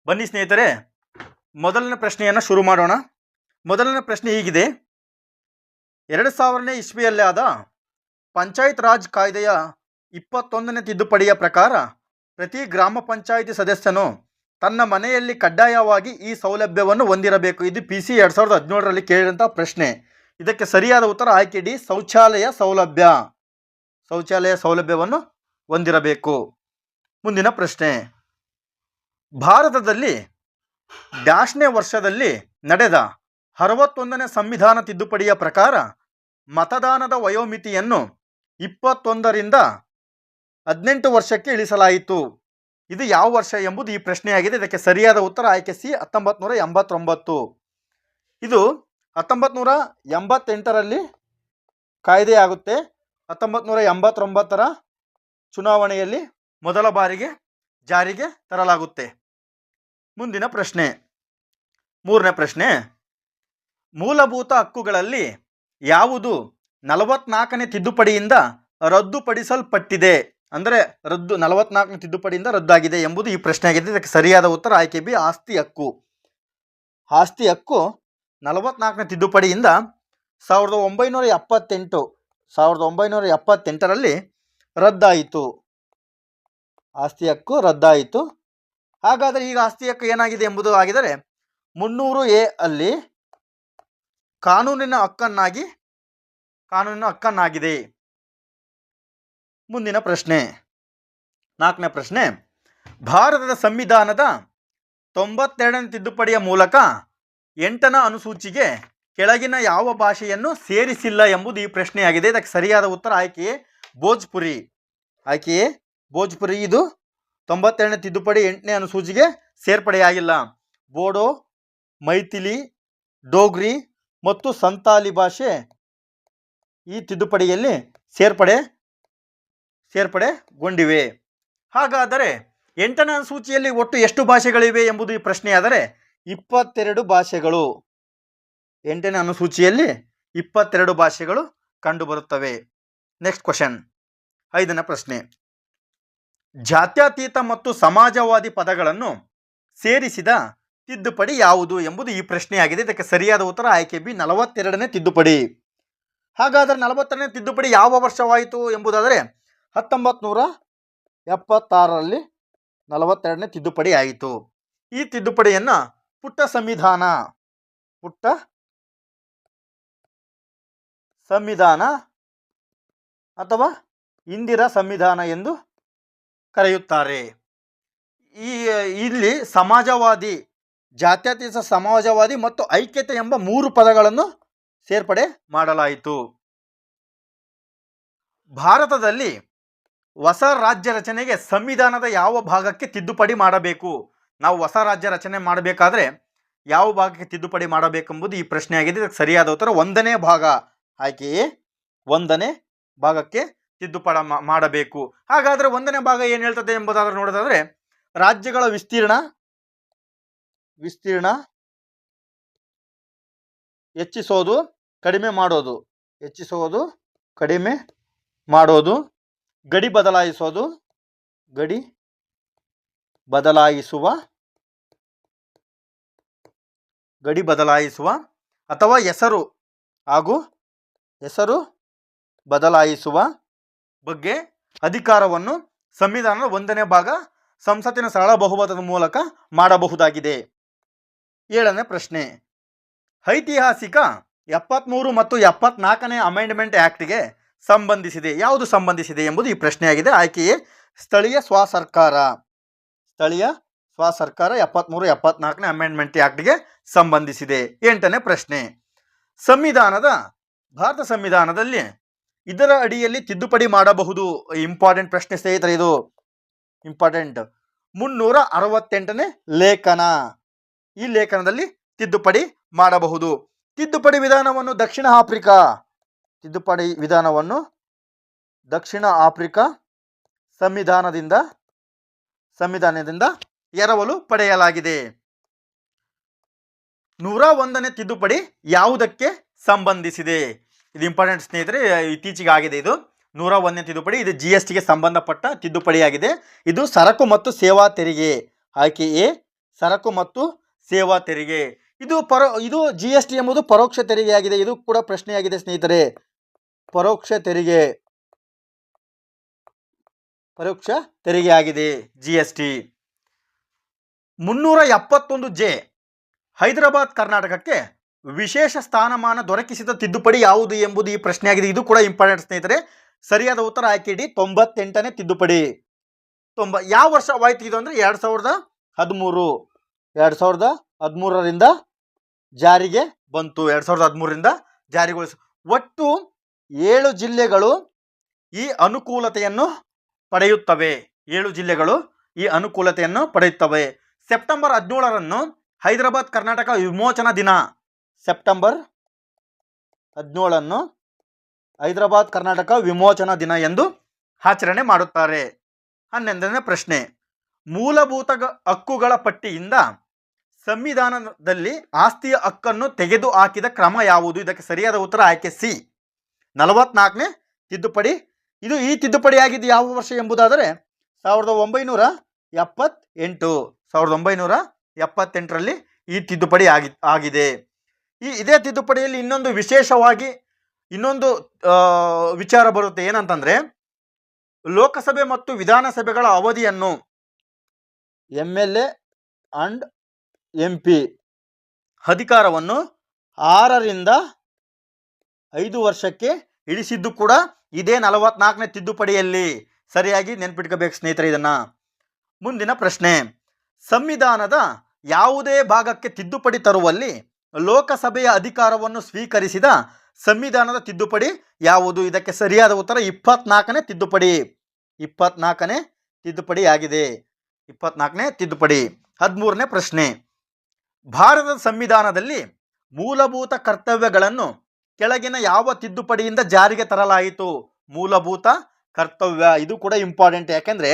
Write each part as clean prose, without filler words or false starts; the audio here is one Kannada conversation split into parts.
ಬನ್ನಿ ಸ್ನೇಹಿತರೆ, ಮೊದಲನೇ ಪ್ರಶ್ನೆಯನ್ನು ಶುರು ಮಾಡೋಣ. ಮೊದಲನೇ ಪ್ರಶ್ನೆ ಹೀಗಿದೆ: 2000ನೇ ಇಸ್ವಿಯಲ್ಲಿ ಆದ ಪಂಚಾಯತ್ ರಾಜ್ ಕಾಯ್ದೆಯ 21ನೇ ತಿದ್ದುಪಡಿಯ ಪ್ರಕಾರ ಪ್ರತಿ ಗ್ರಾಮ ಪಂಚಾಯಿತಿ ಸದಸ್ಯನು ತನ್ನ ಮನೆಯಲ್ಲಿ ಕಡ್ಡಾಯವಾಗಿ ಈ ಸೌಲಭ್ಯವನ್ನು ಹೊಂದಿರಬೇಕು. ಇದು PC 2017ರಲ್ಲಿ ಕೇಳಿದಂಥ ಪ್ರಶ್ನೆ. ಇದಕ್ಕೆ ಸರಿಯಾದ ಉತ್ತರ ಆಯ್ಕೆ ಡಿ, ಶೌಚಾಲಯ ಸೌಲಭ್ಯವನ್ನು ಹೊಂದಿರಬೇಕು. ಮುಂದಿನ ಪ್ರಶ್ನೆ: ಭಾರತದಲ್ಲಿ ಡ್ಯಾಶ್ನೇ ವರ್ಷದಲ್ಲಿ ನಡೆದ 61ನೇ ಸಂವಿಧಾನ ತಿದ್ದುಪಡಿಯ ಪ್ರಕಾರ ಮತದಾನದ ವಯೋಮಿತಿಯನ್ನು 21ರಿಂದ 18 ವರ್ಷಕ್ಕೆ ಇಳಿಸಲಾಯಿತು. ಇದು ಯಾವ ವರ್ಷ ಎಂಬುದು ಈ ಪ್ರಶ್ನೆಯಾಗಿದೆ. ಇದಕ್ಕೆ ಸರಿಯಾದ ಉತ್ತರ ಆಯ್ಕೆ ಸಿ, 1989. ಇದು 1988ರಲ್ಲಿ ಕಾಯ್ದೆಯಾಗುತ್ತೆ. 1989ರ ಚುನಾವಣೆಯಲ್ಲಿ ಮೊದಲ ಬಾರಿಗೆ ಜಾರಿಗೆ ತರಲಾಗುತ್ತೆ. ಮುಂದಿನ ಪ್ರಶ್ನೆ, ಮೂರನೇ ಪ್ರಶ್ನೆ: ಮೂಲಭೂತ ಹಕ್ಕುಗಳಲ್ಲಿ ಯಾವುದು 44ನೇ ತಿದ್ದುಪಡಿಯಿಂದ ರದ್ದುಪಡಿಸಲ್ಪಟ್ಟಿದೆ? ಅಂದರೆ 44ನೇ ತಿದ್ದುಪಡಿಯಿಂದ ರದ್ದಾಗಿದೆ ಎಂಬುದು ಈ ಪ್ರಶ್ನೆಯಾಗಿದೆ. ಇದಕ್ಕೆ ಸರಿಯಾದ ಉತ್ತರ ಆಯ್ಕೆ ಬಿ, ಆಸ್ತಿ ಹಕ್ಕು. ಆಸ್ತಿ ಹಕ್ಕು 44ನೇ ತಿದ್ದುಪಡಿಯಿಂದ 1978ರಲ್ಲಿ ರದ್ದಾಯಿತು. ಆಸ್ತಿ ಹಕ್ಕು ರದ್ದಾಯಿತು. ಹಾಗಾದರೆ ಈಗ ಆಸ್ತಿ ಹಕ್ಕು ಏನಾಗಿದೆ ಎಂಬುದು ಆಗಿದರೆ 300A ಅಲ್ಲಿ ಕಾನೂನಿನ ಹಕ್ಕನ್ನಾಗಿದೆ. ಮುಂದಿನ ಪ್ರಶ್ನೆ, 4ನೇ ಪ್ರಶ್ನೆ: ಭಾರತದ ಸಂವಿಧಾನದ 92ನೇ ತಿದ್ದುಪಡಿಯ ಮೂಲಕ 8ನೇ ಅನುಸೂಚಿಗೆ ಕೆಳಗಿನ ಯಾವ ಭಾಷೆಯನ್ನು ಸೇರಿಸಿಲ್ಲ ಎಂಬುದು ಈ ಪ್ರಶ್ನೆಯಾಗಿದೆ. ಇದಕ್ಕೆ ಸರಿಯಾದ ಉತ್ತರ ಆಯ್ಕೆಯೇ ಭೋಜ್ಪುರಿ. ಇದು 92ನೇ ತಿದ್ದುಪಡಿ 8ನೇ ಅನುಸೂಚಿಗೆ ಸೇರ್ಪಡೆಯಾಗಿಲ್ಲ. ಬೋಡೋ, ಮೈಥಿಲಿ, ಡೋಗ್ರಿ ಮತ್ತು ಸಂತಾಲಿ ಭಾಷೆ ಈ ತಿದ್ದುಪಡಿಯಲ್ಲಿ ಸೇರ್ಪಡೆಗೊಂಡಿವೆ. ಹಾಗಾದರೆ 8ನೇ ಅನುಸೂಚಿಯಲ್ಲಿ ಒಟ್ಟು ಎಷ್ಟು ಭಾಷೆಗಳಿವೆ ಎಂಬುದು ಈ ಪ್ರಶ್ನೆಯಾದರೆ 22 ಭಾಷೆಗಳು. 8ನೇ ಅನುಸೂಚಿಯಲ್ಲಿ 22 ಭಾಷೆಗಳು ಕಂಡುಬರುತ್ತವೆ. ನೆಕ್ಸ್ಟ್ ಕ್ವಶನ್, 5ನೇ ಪ್ರಶ್ನೆ: ಜಾತ್ಯತೀತ ಮತ್ತು ಸಮಾಜವಾದಿ ಪದಗಳನ್ನು ಸೇರಿಸಿದ ತಿದ್ದುಪಡಿ ಯಾವುದು ಎಂಬುದು ಈ ಪ್ರಶ್ನೆಯಾಗಿದೆ. ಇದಕ್ಕೆ ಸರಿಯಾದ ಉತ್ತರ ಆಯ್ಕೆ ಬಿ, 42ನೇ ತಿದ್ದುಪಡಿ. ಹಾಗಾದರೆ 42ನೇ ತಿದ್ದುಪಡಿ ಯಾವ ವರ್ಷವಾಯಿತು ಎಂಬುದಾದರೆ 1976ರಲ್ಲಿ 42ನೇ ತಿದ್ದುಪಡಿ ಆಯಿತು. ಈ ತಿದ್ದುಪಡಿಯನ್ನು ಪುಟ್ಟ ಸಂವಿಧಾನ ಅಥವಾ ಇಂದಿರಾ ಸಂವಿಧಾನ ಎಂದು ಕರೆಯುತ್ತಾರೆ. ಇಲ್ಲಿ ಸಮಾಜವಾದಿ, ಜಾತ್ಯತೀತ ಸಮಾಜವಾದಿ ಮತ್ತು ಐಕ್ಯತೆ ಎಂಬ 3 ಪದಗಳನ್ನು ಸೇರ್ಪಡೆ ಮಾಡಲಾಯಿತು. ಭಾರತದಲ್ಲಿ ಹೊಸ ರಾಜ್ಯ ರಚನೆಗೆ ಸಂವಿಧಾನದ ಯಾವ ಭಾಗಕ್ಕೆ ತಿದ್ದುಪಡಿ ಮಾಡಬೇಕು? ನಾವು ಹೊಸ ರಾಜ್ಯ ರಚನೆ ಮಾಡಬೇಕಾದ್ರೆ ಯಾವ ಭಾಗಕ್ಕೆ ತಿದ್ದುಪಡಿ ಮಾಡಬೇಕೆಂಬುದು ಈ ಪ್ರಶ್ನೆಯಾಗಿದೆ. ಇದಕ್ಕೆ ಸರಿಯಾದ ಉತ್ತರ 1ನೇ ಭಾಗ. ಆಯ್ಕೆಯೇ 1ನೇ ಭಾಗಕ್ಕೆ ತಿದ್ದುಪಡಿ ಮಾಡಬೇಕು. ಹಾಗಾದರೆ 1ನೇ ಭಾಗ ಏನು ಹೇಳ್ತದೆ ಎಂಬುದಾದ್ರೆ ನೋಡೋದಾದರೆ ರಾಜ್ಯಗಳ ವಿಸ್ತೀರ್ಣ ಹೆಚ್ಚಿಸೋದು ಕಡಿಮೆ ಮಾಡೋದು, ಗಡಿ ಬದಲಾಯಿಸುವ ಅಥವಾ ಹೆಸರು ಬದಲಾಯಿಸುವ ಬಗ್ಗೆ ಅಧಿಕಾರವನ್ನು ಸಂವಿಧಾನದ 1ನೇ ಭಾಗ ಸಂಸತ್ತಿನ ಸರಳ ಬಹುಮತದ ಮೂಲಕ ಮಾಡಬಹುದಾಗಿದೆ. 7ನೇ ಪ್ರಶ್ನೆ: ಐತಿಹಾಸಿಕ 73 ಮತ್ತು 74ನೇ ಅಮೆಂಡ್ಮೆಂಟ್ ಆ್ಯಕ್ಟ್ಗೆ ಯಾವುದು ಸಂಬಂಧಿಸಿದೆ ಎಂಬುದು ಈ ಪ್ರಶ್ನೆಯಾಗಿದೆ. ಆಯ್ಕೆಯೇ ಸ್ಥಳೀಯ ಸ್ವಸರ್ಕಾರ. 73, 74ನೇ ಅಮೆಂಡ್ಮೆಂಟ್ ಆ್ಯಕ್ಟ್ಗೆ ಸಂಬಂಧಿಸಿದೆ. 8ನೇ ಪ್ರಶ್ನೆ: ಭಾರತ ಸಂವಿಧಾನದಲ್ಲಿ ಇದರ ಅಡಿಯಲ್ಲಿ ತಿದ್ದುಪಡಿ ಮಾಡಬಹುದು. ಇಂಪಾರ್ಟೆಂಟ್ ಪ್ರಶ್ನೆ ಸ್ನೇಹಿತರೆ, ಇದು ಇಂಪಾರ್ಟೆಂಟ್. 368ನೇ ಲೇಖನ. ಈ ಲೇಖನದಲ್ಲಿ ತಿದ್ದುಪಡಿ ಮಾಡಬಹುದು. ತಿದ್ದುಪಡಿ ವಿಧಾನವನ್ನು ದಕ್ಷಿಣ ಆಫ್ರಿಕಾ ಸಂವಿಧಾನದಿಂದ ಎರವಲು ಪಡೆಯಲಾಗಿದೆ. 101ನೇ ತಿದ್ದುಪಡಿ ಯಾವುದಕ್ಕೆ ಸಂಬಂಧಿಸಿದೆ? ಇದು ಇಂಪಾರ್ಟೆಂಟ್ ಸ್ನೇಹಿತರೆ, ಇತ್ತೀಚೆಗೆ ಆಗಿದೆ. ಇದು 101ನೇ ತಿದ್ದುಪಡಿ. ಇದು GSTಗೆ ಸಂಬಂಧಪಟ್ಟ ತಿದ್ದುಪಡಿಯಾಗಿದೆ. ಇದು ಸರಕು ಮತ್ತು ಸೇವಾ ತೆರಿಗೆ. ಆಯ್ಕೆ ಎ, ಸರಕು ಮತ್ತು ಸೇವಾ ತೆರಿಗೆ. ಇದು ಜಿ ಎಸ್ ಟಿ ಎಂಬುದು ಪರೋಕ್ಷ ತೆರಿಗೆಯಾಗಿದೆ. ಇದು ಕೂಡ ಪ್ರಶ್ನೆಯಾಗಿದೆ ಸ್ನೇಹಿತರೆ. ಪರೋಕ್ಷ ತೆರಿಗೆ ಆಗಿದೆ ಜಿ ಎಸ್ ಟಿ. 371 ಹೈದರಾಬಾದ್ ಕರ್ನಾಟಕಕ್ಕೆ ವಿಶೇಷ ಸ್ಥಾನಮಾನ ದೊರಕಿಸಿದ ತಿದ್ದುಪಡಿ ಯಾವುದು ಎಂಬುದು ಈ ಪ್ರಶ್ನೆಯಾಗಿದೆ. ಇದು ಕೂಡ ಇಂಪಾರ್ಟೆಂಟ್ ಸ್ನೇಹಿತರೆ. ಸರಿಯಾದ ಉತ್ತರ ಆಯ್ಕೆ ಡಿ, 98ನೇ ತಿದ್ದುಪಡಿ. ಯಾವ ವರ್ಷವಾಯ್ತು ಇದು ಅಂದರೆ 2013. 2013ರಿಂದ ಜಾರಿಗೆ ಬಂತು. 2013ರಿಂದ ಜಾರಿಗೊಳಿಸಿ. ಒಟ್ಟು 7 ಜಿಲ್ಲೆಗಳು ಈ ಅನುಕೂಲತೆಯನ್ನು ಪಡೆಯುತ್ತವೆ. 7 ಜಿಲ್ಲೆಗಳು ಈ ಅನುಕೂಲತೆಯನ್ನು ಪಡೆಯುತ್ತವೆ. ಸೆಪ್ಟೆಂಬರ್ 17ರಂದು ಹೈದರಾಬಾದ್ ಕರ್ನಾಟಕ ವಿಮೋಚನಾ ದಿನ. ಸೆಪ್ಟೆಂಬರ್ 17ನ್ನು ಹೈದರಾಬಾದ್ ಕರ್ನಾಟಕ ವಿಮೋಚನಾ ದಿನ ಎಂದು ಆಚರಣೆ ಮಾಡುತ್ತಾರೆ. 11ನೇ ಪ್ರಶ್ನೆ. ಮೂಲಭೂತ ಹಕ್ಕುಗಳ ಪಟ್ಟಿಯಿಂದ ಸಂವಿಧಾನದಲ್ಲಿ ಆಸ್ತಿಯ ಹಕ್ಕನ್ನು ತೆಗೆದು ಹಾಕಿದ ಕ್ರಮ ಯಾವುದು? ಇದಕ್ಕೆ ಸರಿಯಾದ ಉತ್ತರ ಆಯ್ಕೆ ಸಿ, 44ನೇ ತಿದ್ದುಪಡಿ. ಈ ತಿದ್ದುಪಡಿ ಆಗಿದ್ದು ಯಾವ ವರ್ಷ ಎಂಬುದಾದರೆ 1978. 1978ರಲ್ಲಿ ಈ ತಿದ್ದುಪಡಿ ಆಗಿದೆ. ಇದೇ ತಿದ್ದುಪಡಿಯಲ್ಲಿ ಇನ್ನೊಂದು ವಿಶೇಷವಾಗಿ ವಿಚಾರ ಬರುತ್ತೆ. ಏನಂತಂದ್ರೆ ಲೋಕಸಭೆ ಮತ್ತು ವಿಧಾನಸಭೆಗಳ ಅವಧಿಯನ್ನು MLA ಅಂಡ್ MP ಅಧಿಕಾರವನ್ನು 6ರಿಂದ 5 ವರ್ಷಕ್ಕೆ ಇಳಿಸಿದ್ದು ಕೂಡ ಇದೇ 44ನೇ ತಿದ್ದುಪಡಿಯಲ್ಲಿ. ಸರಿಯಾಗಿ ನೆನ್ಪಿಟ್ಕೋಬೇಕು ಸ್ನೇಹಿತರೆ ಇದನ್ನ. ಮುಂದಿನ ಪ್ರಶ್ನೆ. ಸಂವಿಧಾನದ ಯಾವುದೇ ಭಾಗಕ್ಕೆ ತಿದ್ದುಪಡಿ ತರುವಲ್ಲಿ ಲೋಕಸಭೆಯ ಅಧಿಕಾರವನ್ನು ಸ್ವೀಕರಿಸಿದ ಸಂವಿಧಾನದ ತಿದ್ದುಪಡಿ ಯಾವುದು? ಇದಕ್ಕೆ ಸರಿಯಾದ ಉತ್ತರ 24ನೇ ತಿದ್ದುಪಡಿ. 24ನೇ ತಿದ್ದುಪಡಿ ಆಗಿದೆ. 24ನೇ ತಿದ್ದುಪಡಿ. 13ನೇ ಪ್ರಶ್ನೆ. ಭಾರತದ ಸಂವಿಧಾನದಲ್ಲಿ ಮೂಲಭೂತ ಕರ್ತವ್ಯಗಳನ್ನು ಕೆಳಗಿನ ಯಾವ ತಿದ್ದುಪಡಿಯಿಂದ ಜಾರಿಗೆ ತರಲಾಯಿತು? ಮೂಲಭೂತ ಕರ್ತವ್ಯ, ಇದು ಕೂಡ ಇಂಪಾರ್ಟೆಂಟ್. ಯಾಕೆಂದರೆ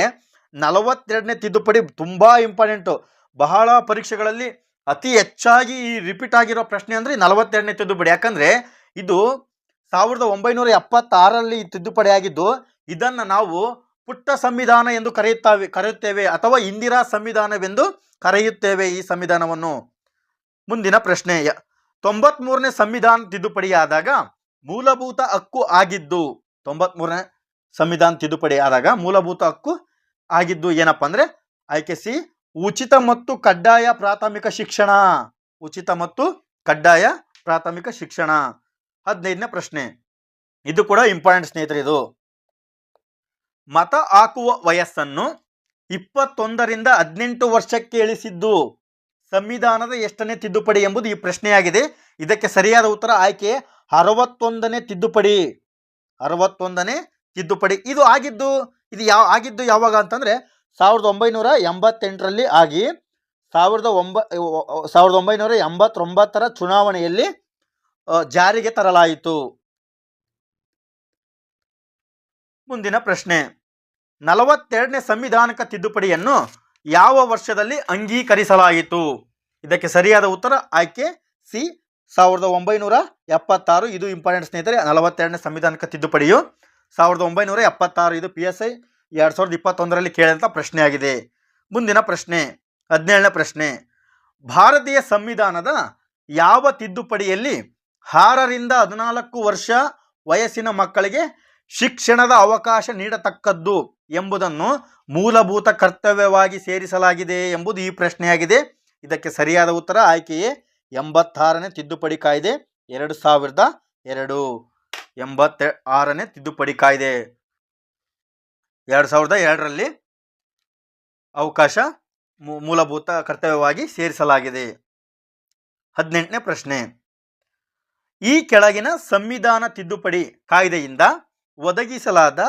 42ನೇ ತಿದ್ದುಪಡಿ ತುಂಬ ಇಂಪಾರ್ಟೆಂಟು. ಬಹಳ ಪರೀಕ್ಷೆಗಳಲ್ಲಿ ಅತಿ ಹೆಚ್ಚಾಗಿ ರಿಪೀಟ್ ಆಗಿರೋ ಪ್ರಶ್ನೆ ಅಂದರೆ 42ನೇ ತಿದ್ದುಪಡಿ. ಯಾಕಂದರೆ ಇದು 1976ರಲ್ಲಿ ತಿದ್ದುಪಡಿ ಆಗಿದ್ದು. ಇದನ್ನು ನಾವು ಪುಟ್ಟ ಸಂವಿಧಾನ ಎಂದು ಕರೆಯುತ್ತೇವೆ ಅಥವಾ ಇಂದಿರಾ ಸಂವಿಧಾನವೆಂದು ಕರೆಯುತ್ತೇವೆ ಈ ಸಂವಿಧಾನವನ್ನು. ಮುಂದಿನ ಪ್ರಶ್ನೆ. 93ನೇ ಸಂವಿಧಾನ ತಿದ್ದುಪಡಿಯಾದಾಗ ಮೂಲಭೂತ ಹಕ್ಕು ಆಗಿದ್ದು 93ನೇ ಸಂವಿಧಾನ ತಿದ್ದುಪಡಿ ಆದಾಗ ಮೂಲಭೂತ ಹಕ್ಕು ಆಗಿದ್ದು ಏನಪ್ಪ ಅಂದರೆ ಆಯ್ಕೆ ಸಿ, ಉಚಿತ ಮತ್ತು ಕಡ್ಡಾಯ ಪ್ರಾಥಮಿಕ ಶಿಕ್ಷಣ. ಉಚಿತ ಮತ್ತು ಕಡ್ಡಾಯ ಪ್ರಾಥಮಿಕ ಶಿಕ್ಷಣ. 15ನೇ ಪ್ರಶ್ನೆ. ಇದು ಕೂಡ ಇಂಪಾರ್ಟೆಂಟ್ ಸ್ನೇಹಿತರೆ. ಇದು ಮತ ಹಾಕುವ ವಯಸ್ಸನ್ನು 21ರಿಂದ 18 ವರ್ಷಕ್ಕೆ ಇಳಿಸಿದ್ದು ಸಂವಿಧಾನದ ಎಷ್ಟನೇ ತಿದ್ದುಪಡಿ ಎಂಬುದು ಈ ಪ್ರಶ್ನೆಯಾಗಿದೆ. ಇದಕ್ಕೆ ಸರಿಯಾದ ಉತ್ತರ ಆಯ್ಕೆ 61ನೇ ತಿದ್ದುಪಡಿ. 61ನೇ ತಿದ್ದುಪಡಿ. ಇದು ಆಗಿದ್ದು ಯಾವಾಗ ಅಂತಂದರೆ 1988ರಲ್ಲಿ ಆಗಿ 1989ರ ಚುನಾವಣೆಯಲ್ಲಿ ಜಾರಿಗೆ ತರಲಾಯಿತು. ಮುಂದಿನ ಪ್ರಶ್ನೆ. 42ನೇ ಸಂವಿಧಾನಕ ತಿದ್ದುಪಡಿಯನ್ನು ಯಾವ ವರ್ಷದಲ್ಲಿ ಅಂಗೀಕರಿಸಲಾಯಿತು? ಇದಕ್ಕೆ ಸರಿಯಾದ ಉತ್ತರ ಆಯ್ಕೆ ಸಿ, 1976. ಇದು ಇಂಪಾರ್ಟೆಂಟ್ ಸ್ನೇಹಿತರೆ. 42ನೇ ಸಂವಿಧಾನಕ ತಿದ್ದುಪಡಿಯು 1976. ಇದು PSI 2021ರಲ್ಲಿ ಕೇಳಿದಂಥ ಪ್ರಶ್ನೆ ಆಗಿದೆ. ಮುಂದಿನ ಪ್ರಶ್ನೆ. 17ನೇ ಪ್ರಶ್ನೆ. ಭಾರತೀಯ ಸಂವಿಧಾನದ ಯಾವ ತಿದ್ದುಪಡಿಯಲ್ಲಿ 6ರಿಂದ 14 ವರ್ಷ ವಯಸ್ಸಿನ ಮಕ್ಕಳಿಗೆ ಶಿಕ್ಷಣದ ಅವಕಾಶ ನೀಡತಕ್ಕದ್ದು ಎಂಬುದನ್ನು ಮೂಲಭೂತ ಕರ್ತವ್ಯವಾಗಿ ಸೇರಿಸಲಾಗಿದೆ ಎಂಬುದು ಈ ಪ್ರಶ್ನೆಯಾಗಿದೆ. ಇದಕ್ಕೆ ಸರಿಯಾದ ಉತ್ತರ ಆಯ್ಕೆಯೇ 86ನೇ ತಿದ್ದುಪಡಿ ಕಾಯ್ದೆ 2002. 86ನೇ ತಿದ್ದುಪಡಿ ಕಾಯ್ದೆ 2002ರಲ್ಲಿ ಅವಕಾಶ ಮೂಲಭೂತ ಕರ್ತವ್ಯವಾಗಿ ಸೇರಿಸಲಾಗಿದೆ. 18ನೇ ಪ್ರಶ್ನೆ. ಈ ಕೆಳಗಿನ ಸಂವಿಧಾನ ತಿದ್ದುಪಡಿ ಕಾಯ್ದೆಯಿಂದ ಒದಗಿಸಲಾದ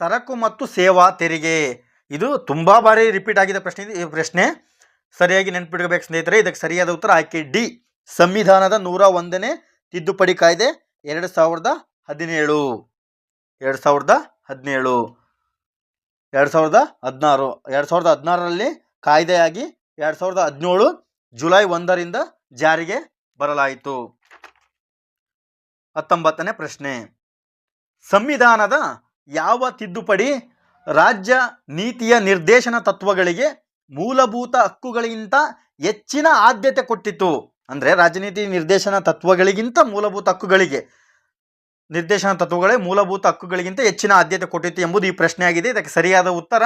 ಸರಕು ಮತ್ತು ಸೇವಾ ತೆರಿಗೆ. ಇದು ತುಂಬ ಬಾರಿ ರಿಪೀಟ್ ಆಗಿದೆ ಈ ಪ್ರಶ್ನೆ. ಸರಿಯಾಗಿ ನೆನಪಿಡಬೇಕು ಸ್ನೇಹಿತರೆ. ಇದಕ್ಕೆ ಸರಿಯಾದ ಉತ್ತರ ಆಯ್ಕೆ ಡಿ, ಸಂವಿಧಾನದ 101ನೇ ತಿದ್ದುಪಡಿ ಕಾಯ್ದೆ 2017. 2016ರಲ್ಲಿ ಕಾಯ್ದೆಯಾಗಿ 2017 ಜುಲೈ 1ರಿಂದ ಜಾರಿಗೆ ಬರಲಾಯಿತು. 19ನೇ ಪ್ರಶ್ನೆ. ಸಂವಿಧಾನದ ಯಾವ ತಿದ್ದುಪಡಿ ರಾಜ್ಯ ನೀತಿಯ ನಿರ್ದೇಶನ ತತ್ವಗಳಿಗೆ ಮೂಲಭೂತ ಹಕ್ಕುಗಳಿಗಿಂತ ಹೆಚ್ಚಿನ ಆದ್ಯತೆ ಕೊಟ್ಟಿತು. ಅಂದರೆ ರಾಜನೀತಿ ನಿರ್ದೇಶನ ತತ್ವಗಳಿಗಿಂತ ಮೂಲಭೂತ ಹಕ್ಕುಗಳಿಗೆ ಮೂಲಭೂತ ಹಕ್ಕುಗಳಿಗಿಂತ ಹೆಚ್ಚಿನ ಆದ್ಯತೆ ಕೊಟ್ಟಿತು ಎಂಬುದು ಈ ಪ್ರಶ್ನೆ ಆಗಿದೆ. ಇದಕ್ಕೆ ಸರಿಯಾದ ಉತ್ತರ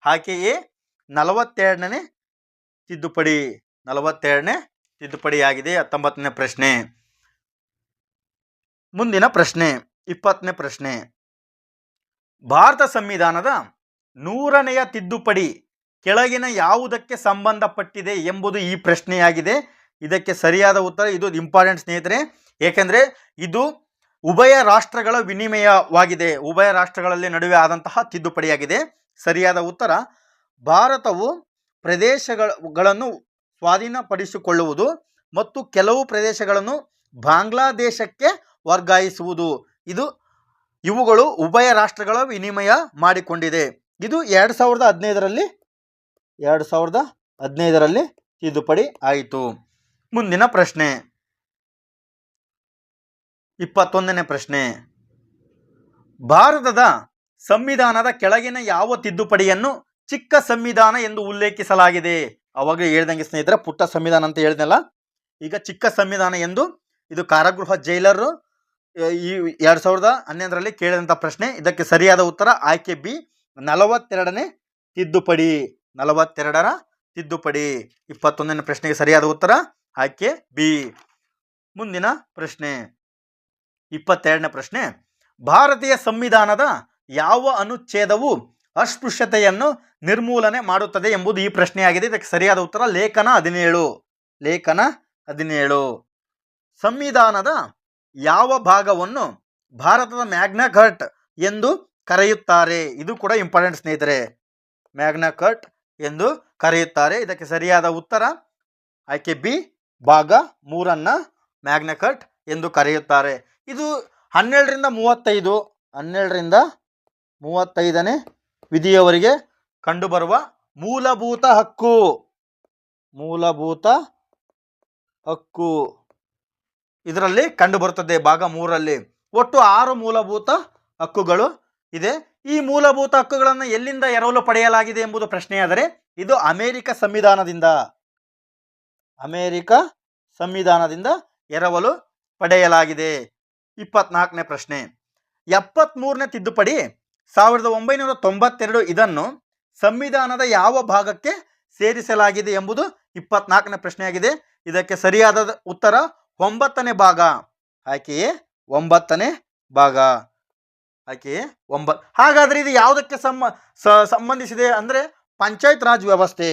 ಆಯ್ಕೆ ಎ 42ನೇ ತಿದ್ದುಪಡಿ. 42ನೇ ತಿದ್ದುಪಡಿಯಾಗಿದೆ. 19ನೇ ಪ್ರಶ್ನೆ. ಮುಂದಿನ ಪ್ರಶ್ನೆ 20ನೇ ಪ್ರಶ್ನೆ. ಭಾರತ ಸಂವಿಧಾನದ 100ನೆಯ ತಿದ್ದುಪಡಿ ಕೆಳಗಿನ ಯಾವುದಕ್ಕೆ ಸಂಬಂಧಪಟ್ಟಿದೆ ಎಂಬುದು ಈ ಪ್ರಶ್ನೆಯಾಗಿದೆ. ಇದಕ್ಕೆ ಸರಿಯಾದ ಉತ್ತರ, ಇದು ಇಂಪಾರ್ಟೆಂಟ್ ಸ್ನೇಹಿತರೆ, ಏಕೆಂದರೆ ಇದು ಉಭಯ ರಾಷ್ಟ್ರಗಳ ವಿನಿಮಯವಾಗಿದೆ. ಉಭಯ ರಾಷ್ಟ್ರಗಳಲ್ಲಿ ನಡುವೆ ಆದಂತಹ ತಿದ್ದುಪಡಿಯಾಗಿದೆ. ಸರಿಯಾದ ಉತ್ತರ, ಭಾರತವು ಪ್ರದೇಶಗಳನ್ನು ಸ್ವಾಧೀನಪಡಿಸಿಕೊಳ್ಳುವುದು ಮತ್ತು ಕೆಲವು ಪ್ರದೇಶಗಳನ್ನು ಬಾಂಗ್ಲಾದೇಶಕ್ಕೆ ವರ್ಗಾಯಿಸುವುದು, ಇವುಗಳು ಉಭಯ ರಾಷ್ಟ್ರಗಳ ವಿನಿಮಯ ಮಾಡಿಕೊಂಡಿದೆ. ಇದು 2015ರಲ್ಲಿ ತಿದ್ದುಪಡಿ ಆಯಿತು. ಮುಂದಿನ ಪ್ರಶ್ನೆ 21ನೇ ಪ್ರಶ್ನೆ. ಭಾರತದ ಸಂವಿಧಾನದ ಕೆಳಗಿನ ಯಾವ ತಿದ್ದುಪಡಿಯನ್ನು ಚಿಕ್ಕ ಸಂವಿಧಾನ ಎಂದು ಉಲ್ಲೇಖಿಸಲಾಗಿದೆ? ಅವಾಗ ಹೇಳ್ದಂಗೆ ಸ್ನೇಹಿತರೆ, ಪುಟ್ಟ ಸಂವಿಧಾನ ಅಂತ ಹೇಳಿದ್ನಲ್ಲ, ಈಗ ಚಿಕ್ಕ ಸಂವಿಧಾನ ಎಂದು ಇದು ಕಾರಾಗೃಹ ಜೈಲರು ಈ 2011ರಲ್ಲಿ ಕೇಳಿದಂಥ ಪ್ರಶ್ನೆ. ಇದಕ್ಕೆ ಸರಿಯಾದ ಉತ್ತರ ಆಯ್ಕೆ ಬಿ 42ನೇ ತಿದ್ದುಪಡಿ. 42ರ ತಿದ್ದುಪಡಿ. 21ನೇ ಪ್ರಶ್ನೆಗೆ ಸರಿಯಾದ ಉತ್ತರ ಆಯ್ಕೆ ಬಿ. ಮುಂದಿನ ಪ್ರಶ್ನೆ 22ನೇ ಪ್ರಶ್ನೆ. ಭಾರತೀಯ ಸಂವಿಧಾನದ ಯಾವ ಅನುಚ್ಛೇದವು ಅಸ್ಪೃಶ್ಯತೆಯನ್ನು ನಿರ್ಮೂಲನೆ ಮಾಡುತ್ತದೆ ಎಂಬುದು ಈ ಪ್ರಶ್ನೆಯಾಗಿದೆ. ಇದಕ್ಕೆ ಸರಿಯಾದ ಉತ್ತರ ಲೇಖನ 17. ಲೇಖನ 17. ಸಂವಿಧಾನದ ಯಾವ ಭಾಗವನ್ನು ಭಾರತದ ಮ್ಯಾಗ್ನಾ ಕಾರ್ಟ್ ಎಂದು ಕರೆಯುತ್ತಾರೆ? ಇದು ಕೂಡ ಇಂಪಾರ್ಟೆಂಟ್ ಸ್ನೇಹಿತರೆ. ಮ್ಯಾಗ್ನಾ ಕಾರ್ಟ್ ಎಂದು ಕರೆಯುತ್ತಾರೆ. ಇದಕ್ಕೆ ಸರಿಯಾದ ಉತ್ತರ ಆಯ್ಕೆ ಬಿ ಭಾಗ 3 ಮ್ಯಾಗ್ನಾ ಕಾರ್ಟ್ ಎಂದು ಕರೆಯುತ್ತಾರೆ. ಇದು 12ರಿಂದ 35ನೇ ವಿಧಿಯವರೆಗೆ ಕಂಡುಬರುವ ಮೂಲಭೂತ ಹಕ್ಕು ಇದರಲ್ಲಿ ಕಂಡುಬರುತ್ತದೆ. ಭಾಗ 3ರಲ್ಲಿ ಒಟ್ಟು 6 ಮೂಲಭೂತ ಹಕ್ಕುಗಳು ಇದೆ. ಈ ಮೂಲಭೂತ ಹಕ್ಕುಗಳನ್ನು ಎಲ್ಲಿಂದ ಎರವಲು ಪಡೆಯಲಾಗಿದೆ ಎಂಬುದು ಪ್ರಶ್ನೆಯಾದರೆ, ಇದು ಅಮೆರಿಕ ಸಂವಿಧಾನದಿಂದ ಎರವಲು ಪಡೆಯಲಾಗಿದೆ. 24ನೇ ಪ್ರಶ್ನೆ. 73ನೇ ತಿದ್ದುಪಡಿ 1992 ಇದನ್ನು ಸಂವಿಧಾನದ ಯಾವ ಭಾಗಕ್ಕೆ ಸೇರಿಸಲಾಗಿದೆ ಎಂಬುದು 24ನೇ ಪ್ರಶ್ನೆಯಾಗಿದೆ. ಇದಕ್ಕೆ ಸರಿಯಾದ ಉತ್ತರ 9ನೇ ಭಾಗ. ಆಯ್ಕೆಯೇ 9ನೇ ಭಾಗ. ಆಯ್ಕೆಯೇ 9. ಹಾಗಾದರೆ ಇದು ಯಾವುದಕ್ಕೆ ಸಂಬಂಧಿಸಿದೆ ಅಂದರೆ ಪಂಚಾಯತ್ ರಾಜ್ ವ್ಯವಸ್ಥೆ.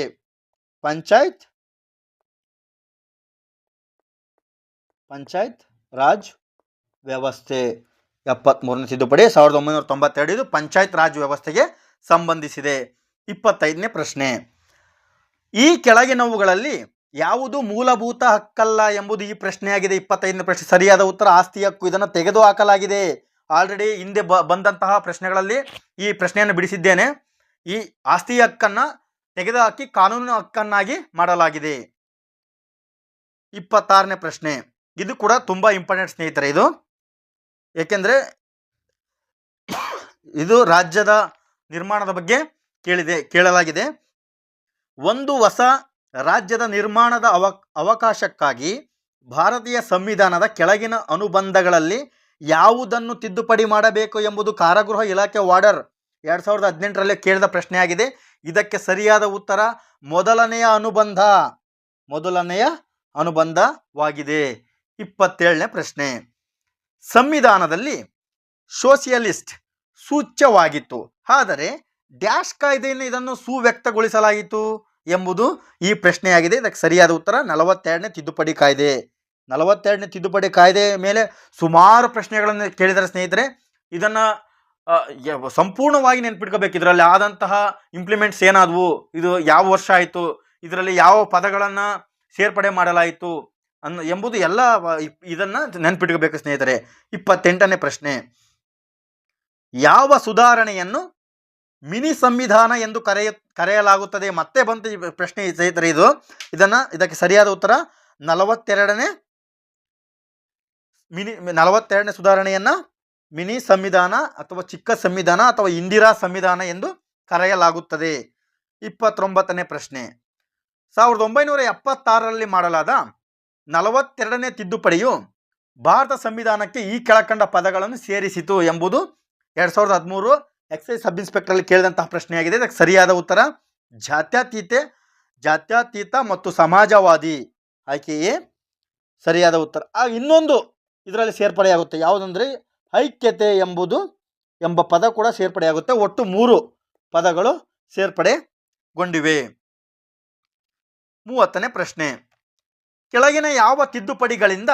ಪಂಚಾಯತ್ ರಾಜ್ ವ್ಯವಸ್ಥೆ. 73ನೇ ತಿದ್ದುಪಡಿ 1992 ಇದು ಪಂಚಾಯತ್ ರಾಜ್ ವ್ಯವಸ್ಥೆಗೆ ಸಂಬಂಧಿಸಿದೆ. 25ನೇ ಪ್ರಶ್ನೆ. ಈ ಕೆಳಗಿನವುಗಳಲ್ಲಿ ಯಾವುದು ಮೂಲಭೂತ ಹಕ್ಕಲ್ಲ ಎಂಬುದು ಈ ಪ್ರಶ್ನೆಯಾಗಿದೆ. 25ನೇ ಪ್ರಶ್ನೆ. ಸರಿಯಾದ ಉತ್ತರ ಆಸ್ತಿ ಹಕ್ಕು. ಇದನ್ನು ತೆಗೆದುಹಾಕಲಾಗಿದೆ. ಆಲ್ರೆಡಿ ಹಿಂದೆ ಬಂದಂತಹ ಪ್ರಶ್ನೆಗಳಲ್ಲಿ ಈ ಪ್ರಶ್ನೆಯನ್ನು ಬಿಡಿಸಿದ್ದೇನೆ. ಈ ಆಸ್ತಿ ಹಕ್ಕನ್ನು ತೆಗೆದುಹಾಕಿ ಕಾನೂನು ಹಕ್ಕನ್ನಾಗಿ ಮಾಡಲಾಗಿದೆ. 26ನೇ ಪ್ರಶ್ನೆ. ಇದು ಕೂಡ ತುಂಬ ಇಂಪಾರ್ಟೆಂಟ್ ಸ್ನೇಹಿತರೆ. ಇದು ಏಕೆಂದರೆ ಇದು ರಾಜ್ಯದ ನಿರ್ಮಾಣದ ಬಗ್ಗೆ ಕೇಳಲಾಗಿದೆ. ಒಂದು ಹೊಸ ರಾಜ್ಯದ ನಿರ್ಮಾಣದ ಅವಕಾಶಕ್ಕಾಗಿ ಭಾರತೀಯ ಸಂವಿಧಾನದ ಕೆಳಗಿನ ಅನುಬಂಧಗಳಲ್ಲಿ ಯಾವುದನ್ನು ತಿದ್ದುಪಡಿ ಮಾಡಬೇಕು ಎಂಬುದು ಕಾರಾಗೃಹ ಇಲಾಖೆ ಆರ್ಡರ್ 2018ರಲ್ಲಿ ಕೇಳಿದ ಪ್ರಶ್ನೆಯಾಗಿದೆ. ಇದಕ್ಕೆ ಸರಿಯಾದ ಉತ್ತರ ಮೊದಲನೆಯ ಅನುಬಂಧವಾಗಿದೆ. 27ನೇ ಪ್ರಶ್ನೆ. ಸಂವಿಧಾನದಲ್ಲಿ ಸೋಷಿಯಲಿಸ್ಟ್ ಸೂಚ್ಯವಾಗಿತ್ತು, ಆದರೆ ಡ್ಯಾಶ್ ಕಾಯ್ದೆಯನ್ನು ಇದನ್ನು ಸುವ್ಯಕ್ತಗೊಳಿಸಲಾಯಿತು ಎಂಬುದು ಈ ಪ್ರಶ್ನೆಯಾಗಿದೆ. ಇದಕ್ಕೆ ಸರಿಯಾದ ಉತ್ತರ 42ನೇ ತಿದ್ದುಪಡಿ ಕಾಯ್ದೆ. 42ನೇ ತಿದ್ದುಪಡಿ ಕಾಯ್ದೆ ಮೇಲೆ ಸುಮಾರು ಪ್ರಶ್ನೆಗಳನ್ನು ಕೇಳಿದರೆ ಸ್ನೇಹಿತರೆ, ಇದನ್ನು ಸಂಪೂರ್ಣವಾಗಿ ನೆನ್ಪಿಟ್ಕೋಬೇಕು. ಇದರಲ್ಲಿ ಆದಂತಹ ಇಂಪ್ಲಿಮೆಂಟ್ಸ್ ಏನಾದವು, ಇದು ಯಾವ ವರ್ಷ ಆಯಿತು, ಇದರಲ್ಲಿ ಯಾವ ಪದಗಳನ್ನು ಸೇರ್ಪಡೆ ಮಾಡಲಾಯಿತು ಎಂಬುದು ಎಲ್ಲ ಇದನ್ನು ನೆನ್ಪಿಟ್ಕೋಬೇಕು ಸ್ನೇಹಿತರೆ. 28ನೇ ಪ್ರಶ್ನೆ. ಯಾವ ಸುಧಾರಣೆಯನ್ನು ಮಿನಿ ಸಂವಿಧಾನ ಎಂದು ಕರೆಯಲಾಗುತ್ತದೆ? ಮತ್ತೆ ಬಂತು ಈ ಪ್ರಶ್ನೆ ಸ್ನೇಹಿತರೆ. ಇದಕ್ಕೆ ಸರಿಯಾದ ಉತ್ತರ 42ನೇ ಸುಧಾರಣೆಯನ್ನು ಮಿನಿ ಸಂವಿಧಾನ ಅಥವಾ ಚಿಕ್ಕ ಸಂವಿಧಾನ ಅಥವಾ ಇಂದಿರಾ ಸಂವಿಧಾನ ಎಂದು ಕರೆಯಲಾಗುತ್ತದೆ. 29ನೇ ಪ್ರಶ್ನೆ, 1976ರಲ್ಲಿ ಮಾಡಲಾದ 42ನೇ ತಿದ್ದುಪಡಿಯು ಭಾರತ ಸಂವಿಧಾನಕ್ಕೆ ಈ ಕೆಳಕಂಡ ಪದಗಳನ್ನು ಸೇರಿಸಿತು ಎಂಬುದು 2013 ಎಕ್ಸೈಸ್ ಸಬ್ ಇನ್ಸ್ಪೆಕ್ಟರ್ ಕೇಳಿದಂತಹ ಪ್ರಶ್ನೆಯಾಗಿದೆ. ಇದಕ್ಕೆ ಸರಿಯಾದ ಉತ್ತರ ಜಾತ್ಯತೀತ ಮತ್ತು ಸಮಾಜವಾದಿ. ಆಯ್ಕೆಯೇ ಸರಿಯಾದ ಉತ್ತರ. ಇನ್ನೊಂದು ಇದರಲ್ಲಿ ಸೇರ್ಪಡೆಯಾಗುತ್ತೆ, ಯಾವುದಂದ್ರೆ ಐಕ್ಯತೆ ಎಂಬ ಪದ ಕೂಡ ಸೇರ್ಪಡೆಯಾಗುತ್ತೆ. ಒಟ್ಟು 3 ಪದಗಳು ಸೇರ್ಪಡೆಗೊಂಡಿವೆ. 30ನೇ ಪ್ರಶ್ನೆ, ಕೆಳಗಿನ ಯಾವ ತಿದ್ದುಪಡಿಗಳಿಂದ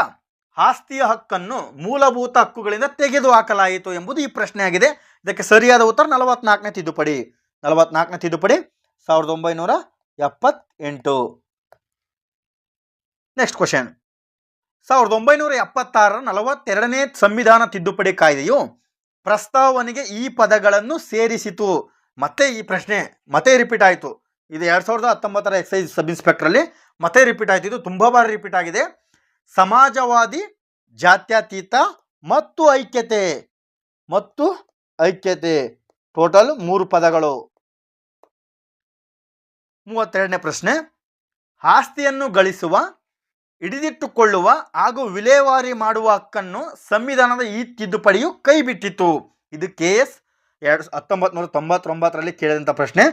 ಆಸ್ತಿಯ ಹಕ್ಕನ್ನು ಮೂಲಭೂತ ಹಕ್ಕುಗಳಿಂದ ತೆಗೆದುಹಾಕಲಾಯಿತು ಎಂಬುದು ಈ ಪ್ರಶ್ನೆಯಾಗಿದೆ. ಇದಕ್ಕೆ ಸರಿಯಾದ ಉತ್ತರ 44ನೇ ತಿದ್ದುಪಡಿ. 44ನೇ ತಿದ್ದುಪಡಿ 1978. ನೆಕ್ಸ್ಟ್ ಕ್ವಶನ್, 1976ರ 42ನೇ ಸಂವಿಧಾನ ತಿದ್ದುಪಡಿ ಕಾಯ್ದೆಯು ಪ್ರಸ್ತಾವನೆಗೆ ಈ ಪದಗಳನ್ನು ಸೇರಿಸಿತು. ಮತ್ತೆ ಈ ಪ್ರಶ್ನೆ ಮತ್ತೆ ರಿಪೀಟ್ ಆಯಿತು. ಇದು 2019ರ ಎಕ್ಸೈಸ್ ಸಬ್ ಇನ್ಸ್ಪೆಕ್ಟರಲ್ಲಿ ಮತ್ತೆ ರಿಪೀಟ್ ಆಯಿತು. ಇದು ತುಂಬ ಬಾರಿ ರಿಪೀಟ್ ಆಗಿದೆ. ಸಮಾಜವಾದಿ, ಜಾತ್ಯತೀತ ಮತ್ತು ಐಕ್ಯತೆ ಟೋಟಲ್ 3 ಪದಗಳು. 32ನೇ ಪ್ರಶ್ನೆ, ಆಸ್ತಿಯನ್ನು ಗಳಿಸುವ, ಹಿಡಿದಿಟ್ಟುಕೊಳ್ಳುವ ಹಾಗೂ ವಿಲೇವಾರಿ ಮಾಡುವ ಹಕ್ಕನ್ನು ಸಂವಿಧಾನದ ಈ ತಿದ್ದುಪಡಿಯು ಕೈಬಿಟ್ಟಿತು. ಇದು KS 1999ರಲ್ಲಿ ಕೇಳಿದಂಥ ಪ್ರಶ್ನೆ.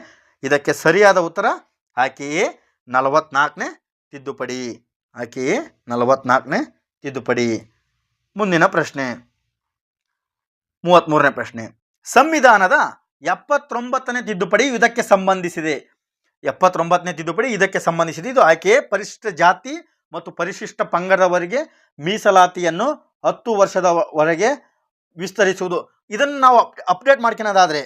ಇದಕ್ಕೆ ಸರಿಯಾದ ಉತ್ತರ ಆಕೆಯೇ 44ನೇ ತಿದ್ದುಪಡಿ. ಆಕೆಯೇ 44ನೇ ತಿದ್ದುಪಡಿ. ಮುಂದಿನ ಪ್ರಶ್ನೆ 33ನೇ ಪ್ರಶ್ನೆ, ಸಂವಿಧಾನದ 79ನೇ ತಿದ್ದುಪಡಿ ಇದಕ್ಕೆ ಸಂಬಂಧಿಸಿದೆ. 79ನೇ ತಿದ್ದುಪಡಿ ಇದಕ್ಕೆ ಸಂಬಂಧಿಸಿದೆ. ಇದು ಆಕೆಯೇ ಪರಿಶಿಷ್ಟ ಜಾತಿ ಮತ್ತು ಪರಿಶಿಷ್ಟ ಪಂಗಡದವರಿಗೆ ಮೀಸಲಾತಿಯನ್ನು 10 ವರ್ಷದವರೆಗೆ ವಿಸ್ತರಿಸುವುದು. ಇದನ್ನು ನಾವು ಅಪ್ಡೇಟ್ ಮಾಡ್ಕೊಳ್ಳೋದಾದರೆ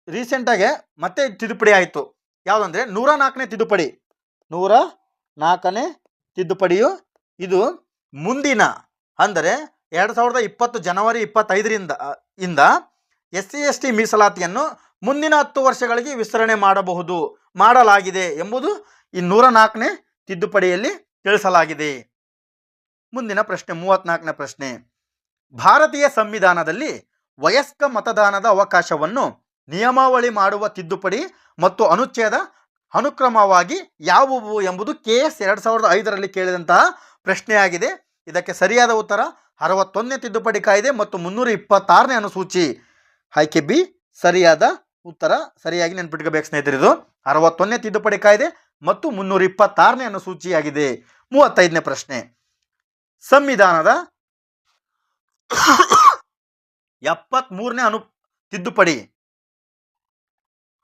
ರೀಸೆಂಟಾಗೆ ಮತ್ತೆ ತಿದ್ದುಪಡಿ ಆಯಿತು. ಯಾವುದಂದರೆ 104ನೇ ತಿದ್ದುಪಡಿ. 104ನೇ ತಿದ್ದುಪಡಿಯು ಇದು ಮುಂದಿನ ಅಂದರೆ 2020 ಜನವರಿ 25ರಿಂದ SC/ST ಮೀಸಲಾತಿಯನ್ನು ಮುಂದಿನ 10 ವರ್ಷಗಳಿಗೆ ವಿಸ್ತರಣೆ ಮಾಡಲಾಗಿದೆ ಎಂಬುದು ಈ 104ನೇ ತಿದ್ದುಪಡಿಯಲ್ಲಿ ತಿಳಿಸಲಾಗಿದೆ. ಮುಂದಿನ ಪ್ರಶ್ನೆ 34ನೇ ಪ್ರಶ್ನೆ, ಭಾರತೀಯ ಸಂವಿಧಾನದಲ್ಲಿ ವಯಸ್ಕ ಮತದಾನದ ಅವಕಾಶವನ್ನು ನಿಯಮಾವಳಿ ಮಾಡುವ ತಿದ್ದುಪಡಿ ಮತ್ತು ಅನುಚ್ಛೇದ ಅನುಕ್ರಮವಾಗಿ ಯಾವುವು ಎಂಬುದು KS 2005ರಲ್ಲಿ ಕೇಳಿದಂತಹ ಪ್ರಶ್ನೆಯಾಗಿದೆ. ಇದಕ್ಕೆ ಸರಿಯಾದ ಉತ್ತರ 61ನೇ ತಿದ್ದುಪಡಿ ಕಾಯ್ದೆ ಮತ್ತು 326ನೇ ಅನುಸೂಚಿ. ಆಯ್ಕೆ ಬಿ ಸರಿಯಾದ ಉತ್ತರ. ಸರಿಯಾಗಿ ನೆನಪಿಟ್ಕೋಬೇಕು ಸ್ನೇಹಿತರೆ. ಇದು 61ನೇ ತಿದ್ದುಪಡಿ ಕಾಯ್ದೆ ಮತ್ತು 326ನೇ ಅನುಸೂಚಿಯಾಗಿದೆ. 35ನೇ ಪ್ರಶ್ನೆ, ಸಂವಿಧಾನದ 73ನೇ ತಿದ್ದುಪಡಿ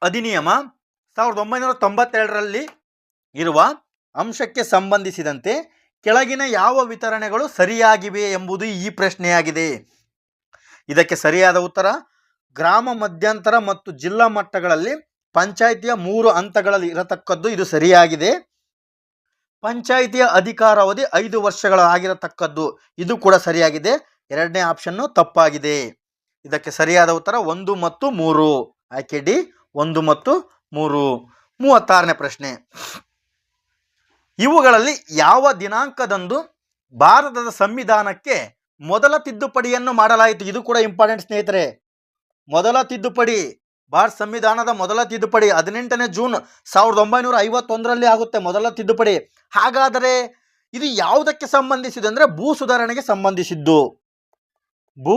ಅಧಿನಿಯಮ 1992ರಲ್ಲಿ ಇರುವ ಅಂಶಕ್ಕೆ ಸಂಬಂಧಿಸಿದಂತೆ ಕೆಳಗಿನ ಯಾವ ವಿತರಣೆಗಳು ಸರಿಯಾಗಿವೆ ಎಂಬುದು ಈ ಪ್ರಶ್ನೆಯಾಗಿದೆ. ಇದಕ್ಕೆ ಸರಿಯಾದ ಉತ್ತರ ಗ್ರಾಮ ಮಧ್ಯಂತರ ಮತ್ತು ಜಿಲ್ಲಾ ಮಟ್ಟಗಳಲ್ಲಿ ಪಂಚಾಯಿತಿಯ 3 ಹಂತಗಳಲ್ಲಿ ಇರತಕ್ಕದ್ದು. ಇದು ಸರಿಯಾಗಿದೆ. ಪಂಚಾಯಿತಿಯ ಅಧಿಕಾರಾವಧಿ 5 ವರ್ಷಗಳಾಗಿರತಕ್ಕದ್ದು. ಇದು ಕೂಡ ಸರಿಯಾಗಿದೆ. 2ನೇ ಆಪ್ಷನ್ನು ತಪ್ಪಾಗಿದೆ. ಇದಕ್ಕೆ ಸರಿಯಾದ ಉತ್ತರ 1 ಮತ್ತು 3. ಆಯ್ಕೆ ಡಿ 1 ಮತ್ತು 3. 36ನೇ ಪ್ರಶ್ನೆ, ಇವುಗಳಲ್ಲಿ ಯಾವ ದಿನಾಂಕದಂದು ಭಾರತದ ಸಂವಿಧಾನಕ್ಕೆ ಮೊದಲ ತಿದ್ದುಪಡಿಯನ್ನು ಮಾಡಲಾಯಿತು? ಇದು ಕೂಡ ಇಂಪಾರ್ಟೆಂಟ್ ಸ್ನೇಹಿತರೆ. ಮೊದಲ ತಿದ್ದುಪಡಿ, ಭಾರತ ಸಂವಿಧಾನದ ಮೊದಲ ತಿದ್ದುಪಡಿ 18ನೇ ಜೂನ್ 1951ರಲ್ಲಿ ಆಗುತ್ತೆ ಮೊದಲ ತಿದ್ದುಪಡಿ. ಹಾಗಾದರೆ ಇದು ಯಾವುದಕ್ಕೆ ಸಂಬಂಧಿಸಿದ್ದು ಅಂದರೆ ಭೂ ಸುಧಾರಣೆಗೆ ಸಂಬಂಧಿಸಿದ್ದು. ಭೂ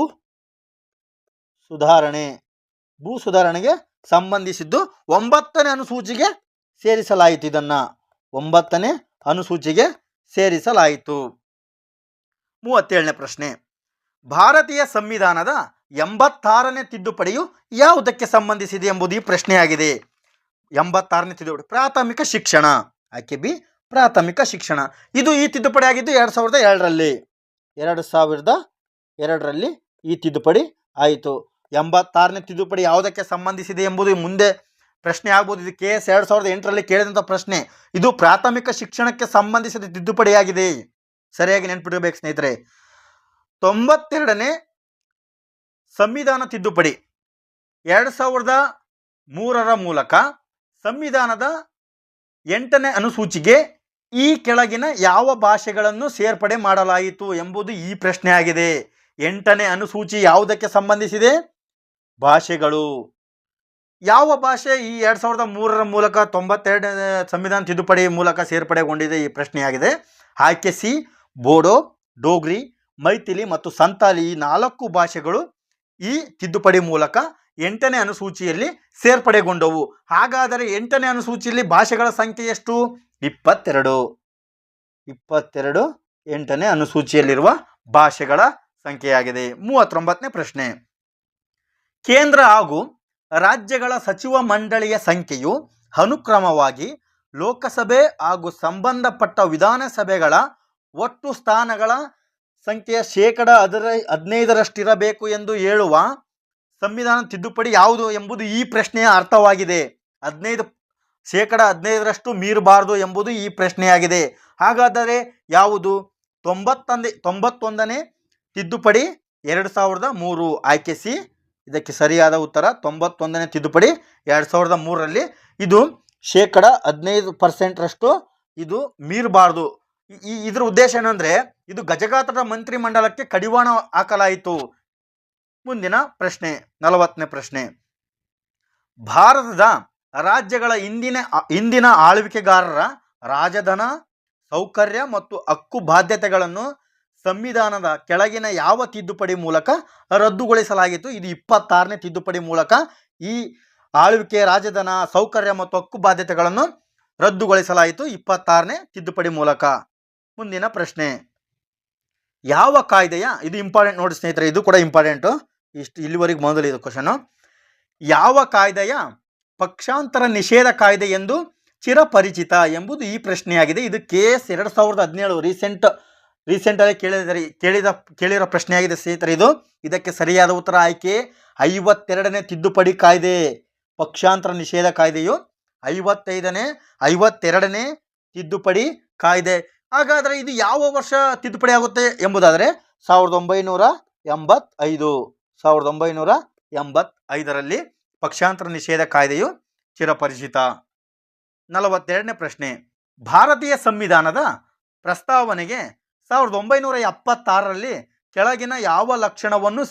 ಸುಧಾರಣೆಗೆ ಸಂಬಂಧಿಸಿದ್ದು 9ನೇ ಅನುಸೂಚಿಗೆ ಸೇರಿಸಲಾಯಿತು. ಇದನ್ನು 9ನೇ ಅನುಸೂಚಿಗೆ ಸೇರಿಸಲಾಯಿತು. 37ನೇ ಪ್ರಶ್ನೆ, ಭಾರತೀಯ ಸಂವಿಧಾನದ 86ನೇ ತಿದ್ದುಪಡಿಯು ಯಾವುದಕ್ಕೆ ಸಂಬಂಧಿಸಿದೆ ಎಂಬುದು ಈ ಪ್ರಶ್ನೆಯಾಗಿದೆ. 86ನೇ ತಿದ್ದುಪಡಿ ಪ್ರಾಥಮಿಕ ಶಿಕ್ಷಣ. ಆಯ್ಕೆ ಬಿ ಪ್ರಾಥಮಿಕ ಶಿಕ್ಷಣ. ಇದು ಈ ತಿದ್ದುಪಡಿ ಆಗಿದ್ದು 2002ರಲ್ಲಿ ಈ ತಿದ್ದುಪಡಿ ಆಯಿತು. 86ನೇ ತಿದ್ದುಪಡಿ ಯಾವುದಕ್ಕೆ ಸಂಬಂಧಿಸಿದೆ ಎಂಬುದು ಮುಂದೆ ಪ್ರಶ್ನೆ ಆಗ್ಬೋದು. ಇದು KS 2008ರಲ್ಲಿ ಕೇಳಿದಂಥ ಪ್ರಶ್ನೆ. ಇದು ಪ್ರಾಥಮಿಕ ಶಿಕ್ಷಣಕ್ಕೆ ಸಂಬಂಧಿಸಿದ ತಿದ್ದುಪಡಿಯಾಗಿದೆ. ಸರಿಯಾಗಿ ನೆನಪಿಡಬೇಕು ಸ್ನೇಹಿತರೆ. 92ನೇ ಸಂವಿಧಾನ ತಿದ್ದುಪಡಿ 2003ರ ಮೂಲಕ ಸಂವಿಧಾನದ 8ನೇ ಅನುಸೂಚಿಗೆ ಈ ಕೆಳಗಿನ ಯಾವ ಭಾಷೆಗಳನ್ನು ಸೇರ್ಪಡೆ ಮಾಡಲಾಯಿತು ಎಂಬುದು ಈ ಪ್ರಶ್ನೆಯಾಗಿದೆ. 8ನೇ ಅನುಸೂಚಿ ಯಾವುದಕ್ಕೆ ಸಂಬಂಧಿಸಿದೆ? ಭಾಷೆಗಳು. ಯಾವ ಭಾಷೆ ಈ 2003ರ ಮೂಲಕ 92ನೇ ಸಂವಿಧಾನ ತಿದ್ದುಪಡಿ ಮೂಲಕ ಸೇರ್ಪಡೆಗೊಂಡಿದೆ ಈ ಪ್ರಶ್ನೆಯಾಗಿದೆ. ಆಯ್ಕೆ ಸಿ ಬೋಡೋ, ಡೋಗ್ರಿ, ಮೈಥಿಲಿ ಮತ್ತು ಸಂತಾಲಿ ಈ 4 ಭಾಷೆಗಳು ಈ ತಿದ್ದುಪಡಿ ಮೂಲಕ 8ನೇ ಅನುಸೂಚಿಯಲ್ಲಿ ಸೇರ್ಪಡೆಗೊಂಡವು. ಹಾಗಾದರೆ 8ನೇ ಅನುಸೂಚಿಯಲ್ಲಿ ಭಾಷೆಗಳ ಸಂಖ್ಯೆ ಎಷ್ಟು? 22. 8ನೇ ಅನುಸೂಚಿಯಲ್ಲಿರುವ ಭಾಷೆಗಳ ಸಂಖ್ಯೆಯಾಗಿದೆ. 39ನೇ ಪ್ರಶ್ನೆ. ಕೇಂದ್ರ ಹಾಗೂ ರಾಜ್ಯಗಳ ಸಚಿವ ಮಂಡಳಿಯ ಸಂಖ್ಯೆಯು ಅನುಕ್ರಮವಾಗಿ ಲೋಕಸಭೆ ಹಾಗೂ ಸಂಬಂಧಪಟ್ಟ ವಿಧಾನಸಭೆಗಳ ಒಟ್ಟು ಸ್ಥಾನಗಳ ಸಂಖ್ಯೆಯ 15% ಎಂದು ಹೇಳುವ ಸಂವಿಧಾನ ತಿದ್ದುಪಡಿ ಯಾವುದು ಎಂಬುದು ಈ ಪ್ರಶ್ನೆಯ ಅರ್ಥವಾಗಿದೆ. 15% ಮೀರಬಾರದು ಎಂಬುದು ಈ ಪ್ರಶ್ನೆಯಾಗಿದೆ. ಹಾಗಾದರೆ ಯಾವುದು? 91ನೇ ತಿದ್ದುಪಡಿ 2003. ಆಯ್ಕೆ ಸಿ ಇದಕ್ಕೆ ಸರಿಯಾದ ಉತ್ತರ. 91ನೇ ತಿದ್ದುಪಡಿ 2003ರಲ್ಲಿ ಇದು 15% ಇದು ಮೀರಬಾರ್ದು. ಇದರ ಉದ್ದೇಶ ಏನಂದರೆ ಇದು ಗಜಗಾತ್ರದ ಮಂತ್ರಿಮಂಡಲಕ್ಕೆ ಕಡಿವಾಣ ಹಾಕಲಾಯಿತು. ಮುಂದಿನ ಪ್ರಶ್ನೆ 40ನೇ ಪ್ರಶ್ನೆ. ಭಾರತದ ರಾಜ್ಯಗಳ ಇಂದಿನ ಆಳ್ವಿಕೆಗಾರರ ರಾಜಧನ, ಸೌಕರ್ಯ ಮತ್ತು ಹಕ್ಕು ಬಾಧ್ಯತೆಗಳನ್ನು ಸಂವಿಧಾನದ ಕೆಳಗಿನ ಯಾವ ತಿದ್ದುಪಡಿ ಮೂಲಕ ರದ್ದುಗೊಳಿಸಲಾಗಿತ್ತು? ಇದು 26ನೇ ತಿದ್ದುಪಡಿ ಮೂಲಕ ಈ ಆಳ್ವಿಕೆ, ರಾಜಧನ, ಸೌಕರ್ಯ ಮತ್ತು ಹಕ್ಕು ಬಾಧ್ಯತೆಗಳನ್ನು ರದ್ದುಗೊಳಿಸಲಾಯಿತು 26ನೇ ತಿದ್ದುಪಡಿ ಮೂಲಕ. ಮುಂದಿನ ಪ್ರಶ್ನೆ. ಯಾವ ಕಾಯ್ದೆಯ, ಇದು ಇಂಪಾರ್ಟೆಂಟ್ ನೋಡಿ ಸ್ನೇಹಿತರೆ, ಇದು ಕೂಡ ಇಂಪಾರ್ಟೆಂಟು. ಇಲ್ಲಿವರೆಗೆ ಮೊದಲು ಇದು ಕ್ವಶನು. ಯಾವ ಕಾಯ್ದೆಯ ಪಕ್ಷಾಂತರ ನಿಷೇಧ ಕಾಯ್ದೆ ಎಂದು ಚಿರಪರಿಚಿತ ಎಂಬುದು ಈ ಪ್ರಶ್ನೆಯಾಗಿದೆ. ಇದು ಕೇಸ್ 2017 ರೀಸೆಂಟಾಗಿ ಕೇಳಿರೋ ಪ್ರಶ್ನೆಯಾಗಿದೆ ಸ್ನೇಹಿತರೆ ಇದು. ಇದಕ್ಕೆ ಸರಿಯಾದ ಉತ್ತರ ಆಯ್ಕೆ 52ನೇ ತಿದ್ದುಪಡಿ ಕಾಯ್ದೆ. ಪಕ್ಷಾಂತರ ನಿಷೇಧ ಕಾಯ್ದೆಯು 52ನೇ ತಿದ್ದುಪಡಿ ಕಾಯ್ದೆ. ಹಾಗಾದರೆ ಇದು ಯಾವ ವರ್ಷ ತಿದ್ದುಪಡಿ ಆಗುತ್ತೆ ಎಂಬುದಾದರೆ 1985ರಲ್ಲಿ ಪಕ್ಷಾಂತರ ನಿಷೇಧ ಕಾಯ್ದೆಯು ಚಿರಪರಿಚಿತ. 42ನೇ ಪ್ರಶ್ನೆ. ಭಾರತೀಯ ಸಂವಿಧಾನದ ಪ್ರಸ್ತಾವನೆಗೆ 1976ರಲ್ಲಿ ಕೆಳಗಿನ ಯಾವ ಲಕ್ಷಣವನ್ನು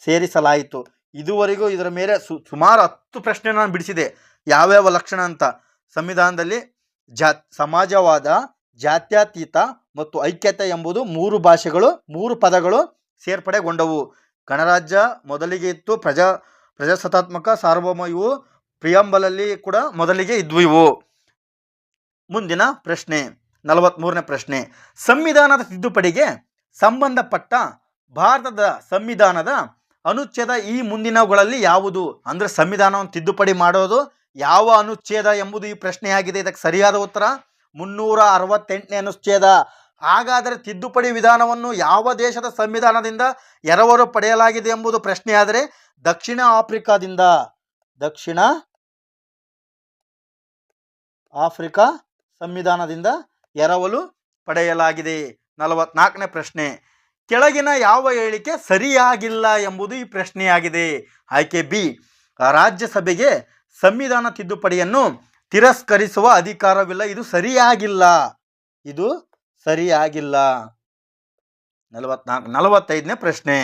ಸೇರಿಸಲಾಯಿತು? ಇದುವರೆಗೂ ಇದರ ಮೇಲೆ ಸುಮಾರು 10 ಪ್ರಶ್ನೆ ನಾನು ಬಿಡಿಸಿದೆ. ಯಾವ್ಯಾವ ಲಕ್ಷಣ ಅಂತ. ಸಂವಿಧಾನದಲ್ಲಿ ಸಮಾಜವಾದ, ಜಾತ್ಯತೀತ ಮತ್ತು ಐಕ್ಯತೆ ಎಂಬುದು 3 ಭಾಷೆಗಳು, 3 ಪದಗಳು ಸೇರ್ಪಡೆಗೊಂಡವು. ಗಣರಾಜ್ಯ ಮೊದಲಿಗೆ ಇತ್ತು, ಪ್ರಜಾಸತ್ತಾತ್ಮಕ, ಸಾರ್ವಭೌಮ ಇವು ಪ್ರಿಯಂಬಲಲ್ಲಿ ಕೂಡ ಮೊದಲಿಗೆ ಇದ್ವು ಇವು. ಮುಂದಿನ ಪ್ರಶ್ನೆ 43ನೇ ಪ್ರಶ್ನೆ. ಸಂವಿಧಾನದ ತಿದ್ದುಪಡಿಗೆ ಸಂಬಂಧಪಟ್ಟ ಭಾರತದ ಸಂವಿಧಾನದ ಅನುಚ್ಛೇದ ಈ ಮುಂದಿನವುಗಳಲ್ಲಿ ಯಾವುದು? ಅಂದರೆ ಸಂವಿಧಾನವನ್ನು ತಿದ್ದುಪಡಿ ಮಾಡೋದು ಯಾವ ಅನುಚ್ಛೇದ ಎಂಬುದು ಈ ಪ್ರಶ್ನೆಯಾಗಿದೆ. ಇದಕ್ಕೆ ಸರಿಯಾದ ಉತ್ತರ 368ನೇ ಅನುಚ್ಛೇದ. ಹಾಗಾದರೆ ತಿದ್ದುಪಡಿ ವಿಧಾನವನ್ನು ಯಾವ ದೇಶದ ಸಂವಿಧಾನದಿಂದ ಎರವಲು ಪಡೆಯಲಾಗಿದೆ ಎಂಬುದು ಪ್ರಶ್ನೆಯಾದರೆ ದಕ್ಷಿಣ ಆಫ್ರಿಕಾ ಸಂವಿಧಾನದಿಂದ ಎರವಲು ಪಡೆಯಲಾಗಿದೆ. 44ನೇ ಪ್ರಶ್ನೆ. ಕೆಳಗಿನ ಯಾವ ಹೇಳಿಕೆ ಸರಿಯಾಗಿಲ್ಲ ಎಂಬುದು ಈ ಪ್ರಶ್ನೆಯಾಗಿದೆ. ಆಯ್ಕೆ ಬಿ, ರಾಜ್ಯಸಭೆಗೆ ಸಂವಿಧಾನ ತಿದ್ದುಪಡಿಯನ್ನು ತಿರಸ್ಕರಿಸುವ ಅಧಿಕಾರವಿಲ್ಲ. ಇದು ಸರಿಯಾಗಿಲ್ಲ. 45ನೇ ಪ್ರಶ್ನೆ.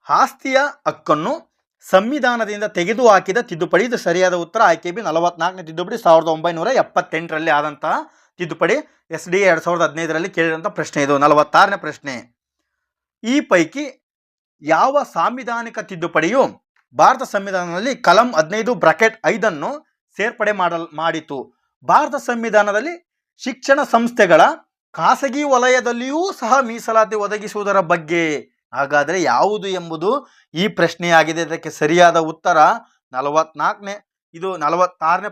ಆಸ್ತಿಯ ಹಕ್ಕನ್ನು ಸಂವಿಧಾನದಿಂದ ತೆಗೆದುಹಾಕಿದ ತಿದ್ದುಪಡಿ. ಇದು ಸರಿಯಾದ ಉತ್ತರ ಆಯ್ಕೆ ಬಿ. 44ನೇ ತಿದ್ದುಪಡಿ 1978ರಲ್ಲಿ ಆದಂತಹ ತಿದ್ದುಪಡಿ. SDA 2015ರಲ್ಲಿ ಕೇಳಿದಂಥ ಪ್ರಶ್ನೆ ಇದು. 46ನೇ ಪ್ರಶ್ನೆ. ಈ ಪೈಕಿ ಯಾವ ಸಾಂವಿಧಾನಿಕ ತಿದ್ದುಪಡಿಯು ಭಾರತ ಸಂವಿಧಾನದಲ್ಲಿ ಕಲಂ 15(5) ಸೇರ್ಪಡೆ ಮಾಡಿತು? ಭಾರತ ಸಂವಿಧಾನದಲ್ಲಿ ಶಿಕ್ಷಣ ಸಂಸ್ಥೆಗಳ ಖಾಸಗಿ ವಲಯದಲ್ಲಿಯೂ ಸಹ ಮೀಸಲಾತಿ ಒದಗಿಸುವುದರ ಬಗ್ಗೆ. ಹಾಗಾದರೆ ಯಾವುದು ಎಂಬುದು ಈ ಪ್ರಶ್ನೆಯಾಗಿದೆ. ಇದಕ್ಕೆ ಸರಿಯಾದ ಉತ್ತರ 46ನೇ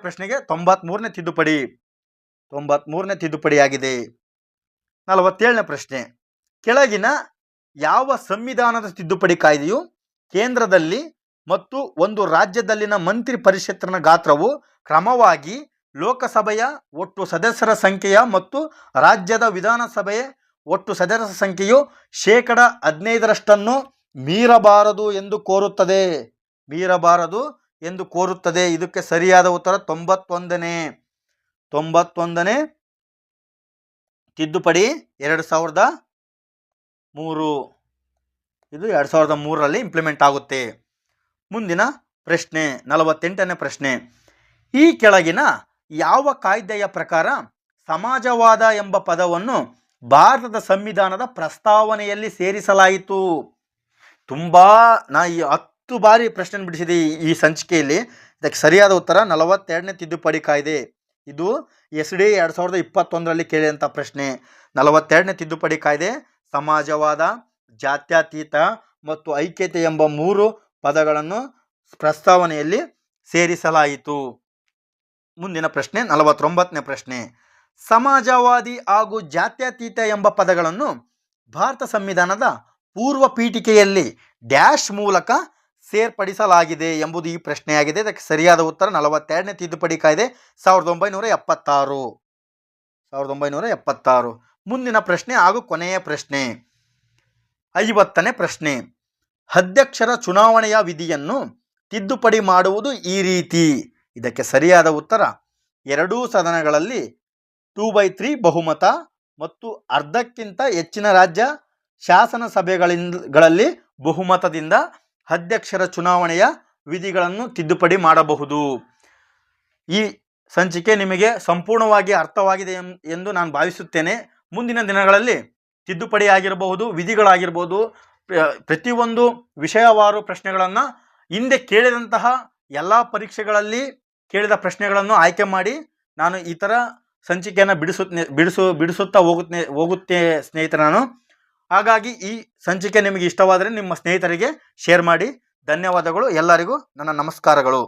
ಪ್ರಶ್ನೆಗೆ 93ನೇ ತಿದ್ದುಪಡಿಯಾಗಿದೆ. 47ನೇ ಪ್ರಶ್ನೆ. ಕೆಳಗಿನ ಯಾವ ಸಂವಿಧಾನದ ತಿದ್ದುಪಡಿ ಕಾಯ್ದೆಯು ಕೇಂದ್ರದಲ್ಲಿ ಮತ್ತು ಒಂದು ರಾಜ್ಯದಲ್ಲಿನ ಮಂತ್ರಿ ಪರಿಷತ್ತಿನ ಗಾತ್ರವು ಕ್ರಮವಾಗಿ ಲೋಕಸಭೆಯ ಒಟ್ಟು ಸದಸ್ಯರ ಸಂಖ್ಯೆಯ ಮತ್ತು ರಾಜ್ಯದ ವಿಧಾನಸಭೆಯ ಒಟ್ಟು ಸದಸ್ಯರ ಸಂಖ್ಯೆಯು 15% ಮೀರಬಾರದು ಎಂದು ಕೋರುತ್ತದೆ. ಇದಕ್ಕೆ ಸರಿಯಾದ ಉತ್ತರ 91ನೇ ತಿದ್ದುಪಡಿ 2003. ಇದು 2003ರಲ್ಲಿ ಇಂಪ್ಲಿಮೆಂಟ್ ಆಗುತ್ತೆ. ಮುಂದಿನ ಪ್ರಶ್ನೆ 48ನೇ ಪ್ರಶ್ನೆ. ಈ ಕೆಳಗಿನ ಯಾವ ಕಾಯ್ದೆಯ ಪ್ರಕಾರ ಸಮಾಜವಾದ ಎಂಬ ಪದವನ್ನು ಭಾರತದ ಸಂವಿಧಾನದ ಪ್ರಸ್ತಾವನೆಯಲ್ಲಿ ಸೇರಿಸಲಾಯಿತು? ತುಂಬಾ ನಾ ಈ 10 ಬಾರಿ ಪ್ರಶ್ನೆ ಬಿಡಿಸಿದೆ ಈ ಸಂಚಿಕೆಯಲ್ಲಿ. ಇದಕ್ಕೆ ಸರಿಯಾದ ಉತ್ತರ 42ನೇ ತಿದ್ದುಪಡಿ ಕಾಯ್ದೆ. ಇದು SDE 2021ರಲ್ಲಿ ಕೇಳಿದಂಥ ಪ್ರಶ್ನೆ. 42ನೇ ತಿದ್ದುಪಡಿ ಕಾಯ್ದೆ ಸಮಾಜವಾದ, ಜಾತ್ಯತೀತ ಮತ್ತು ಐಕ್ಯತೆ ಎಂಬ 3 ಪದಗಳನ್ನು ಪ್ರಸ್ತಾವನೆಯಲ್ಲಿ ಸೇರಿಸಲಾಯಿತು. ಮುಂದಿನ ಪ್ರಶ್ನೆ 49ನೇ ಪ್ರಶ್ನೆ. ಸಮಾಜವಾದಿ ಹಾಗೂ ಜಾತ್ಯತೀತ ಎಂಬ ಪದಗಳನ್ನು ಭಾರತ ಸಂವಿಧಾನದ ಪೂರ್ವ ಪೀಠಿಕೆಯಲ್ಲಿ ಡ್ಯಾಶ್ ಮೂಲಕ ಸೇರ್ಪಡಿಸಲಾಗಿದೆ ಎಂಬುದು ಈ ಪ್ರಶ್ನೆಯಾಗಿದೆ. ಇದಕ್ಕೆ ಸರಿಯಾದ ಉತ್ತರ 42ನೇ ತಿದ್ದುಪಡಿ ಕಾಯ್ದೆ 1976. ಮುಂದಿನ ಪ್ರಶ್ನೆ ಹಾಗೂ ಕೊನೆಯ ಪ್ರಶ್ನೆ 50ನೇ ಪ್ರಶ್ನೆ. ಅಧ್ಯಕ್ಷರ ಚುನಾವಣೆಯ ವಿಧಿಯನ್ನು ತಿದ್ದುಪಡಿ ಮಾಡುವುದು ಈ ರೀತಿ. ಇದಕ್ಕೆ ಸರಿಯಾದ ಉತ್ತರ 2 ಸದನಗಳಲ್ಲಿ 2/3 ಬಹುಮತ ಮತ್ತು ಅರ್ಧಕ್ಕಿಂತ ಹೆಚ್ಚಿನ ರಾಜ್ಯ ಶಾಸನ ಸಭೆಗಳಲ್ಲಿ ಬಹುಮತದಿಂದ ಅಧ್ಯಕ್ಷರ ಚುನಾವಣೆಯ ವಿಧಿಗಳನ್ನು ತಿದ್ದುಪಡಿ ಮಾಡಬಹುದು. ಈ ಸಂಚಿಕೆ ನಿಮಗೆ ಸಂಪೂರ್ಣವಾಗಿ ಅರ್ಥವಾಗಿದೆ ಎಂದು ನಾನು ಭಾವಿಸುತ್ತೇನೆ. ಮುಂದಿನ ದಿನಗಳಲ್ಲಿ ತಿದ್ದುಪಡಿ ಆಗಿರಬಹುದು, ವಿಧಿಗಳಾಗಿರ್ಬೋದು, ಪ್ರತಿಯೊಂದು ವಿಷಯವಾರು ಪ್ರಶ್ನೆಗಳನ್ನು ಹಿಂದೆ ಕೇಳಿದಂತಹ ಎಲ್ಲ ಪರೀಕ್ಷೆಗಳಲ್ಲಿ ಕೇಳಿದ ಪ್ರಶ್ನೆಗಳನ್ನು ಆಯ್ಕೆ ಮಾಡಿ ನಾನು ಈ ಥರ ಸಂಚಿಕೆಯನ್ನು ಬಿಡಿಸುತ್ತಾ ಹೋಗುತ್ತೆ ಸ್ನೇಹಿತರೆ ನಾನು. ಹಾಗಾಗಿ ಈ ಸಂಚಿಕೆ ನಿಮಗೆ ಇಷ್ಟವಾದರೆ ನಿಮ್ಮ ಸ್ನೇಹಿತರಿಗೆ ಶೇರ್ ಮಾಡಿ. ಧನ್ಯವಾದಗಳು. ಎಲ್ಲರಿಗೂ ನನ್ನ ನಮಸ್ಕಾರಗಳು.